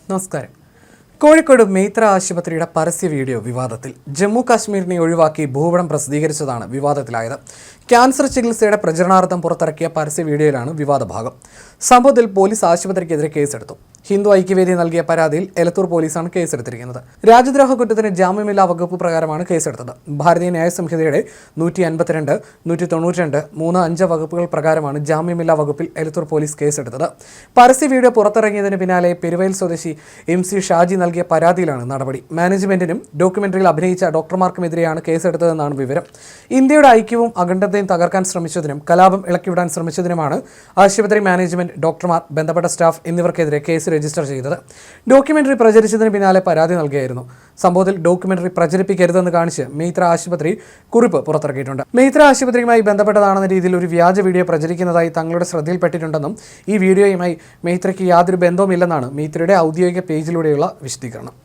നമസ്കാരം. കോഴിക്കോട് മേത്ര ആശുപത്രിയുടെ പരസ്യ വീഡിയോ വിവാദത്തിൽ. ജമ്മു കാശ്മീരിനെ ഒഴിവാക്കി ഭൂപടം പ്രസിദ്ധീകരിച്ചതാണ് വിവാദത്തിലായത്. ക്യാൻസർ ചികിത്സയുടെ പ്രചരണാർത്ഥം പുറത്തിറക്കിയ പരസ്യ വീഡിയോയിലാണ് വിവാദ ഭാഗം. സംഭവത്തിൽ പോലീസ് ആശുപത്രിക്കെതിരെ കേസെടുത്ു. ഹിന്ദു ഐക്യവേദി നൽകിയ പരാതിയിൽ എലത്തൂർ പോലീസാണ് കേസെടുത്തിരിക്കുന്നത്. രാജ്യദ്രോഹ കുറ്റത്തിന് ജാമ്യമില്ലാ വകുപ്പ് പ്രകാരമാണ് കേസെടുത്തത്. ഭാരതീയ ന്യായ സംഹിതയുടെ 152, 192, 3, 5 വകുപ്പുകൾ പ്രകാരമാണ് ജാമ്യമില്ലാ വകുപ്പിൽ എലത്തൂർ പോലീസ് കേസെടുത്തത്. പരസ്യ വീഡിയോ പുറത്തിറങ്ങിയതിന് പിന്നാലെ പെരുവയൽ സ്വദേശി MC ഷാജി നൽകിയ പരാതിയിലാണ് നടപടി. മാനേജ്മെന്റിനും ഡോക്യുമെന്ററിയിൽ അഭിനയിച്ച ഡോക്ടർമാർക്കുമെതിരെയാണ് കേസെടുത്തതെന്നാണ് വിവരം. ഇന്ത്യയുടെ ഐക്യവും അഖണ്ഡതയും തകർക്കാൻ ശ്രമിച്ചതിനും കലാപം ഇളക്കിവിടാൻ ശ്രമിച്ചതിനുമാണ് ആശുപത്രി മാനേജ്മെന്റ്, ഡോക്ടർമാർ, ബന്ധപ്പെട്ട സ്റ്റാഫ് എന്നിവർക്കെതിരെ കേസ് രജിസ്റ്റർ ചെയ്തത്. ഡോക്യുമെന്ററി പ്രചരിച്ചതിന് പിന്നാലെ പരാതി നൽകിയായിരുന്നു. സംഭവത്തിൽ ഡോക്യുമെന്ററി പ്രചരിപ്പിക്കരുതെന്ന് കാണിച്ച് മേത്ര ആശുപത്രി കുറിപ്പ് പുറത്തിറക്കിയിട്ടുണ്ട്. മേത്ര ആശുപത്രിയുമായി ബന്ധപ്പെട്ടതാണെന്ന രീതിയിൽ ഒരു വ്യാജ വീഡിയോ പ്രചരിക്കുന്നതായി തങ്ങളുടെ ശ്രദ്ധയിൽപ്പെട്ടിട്ടുണ്ടെന്നും ഈ വീഡിയോയുമായി മേത്രയ്ക്ക് യാതൊരു ബന്ധവുമില്ലെന്നാണ് മേത്രയുടെ ഔദ്യോഗിക പേജിലൂടെയുള്ള വിശദീകരണം.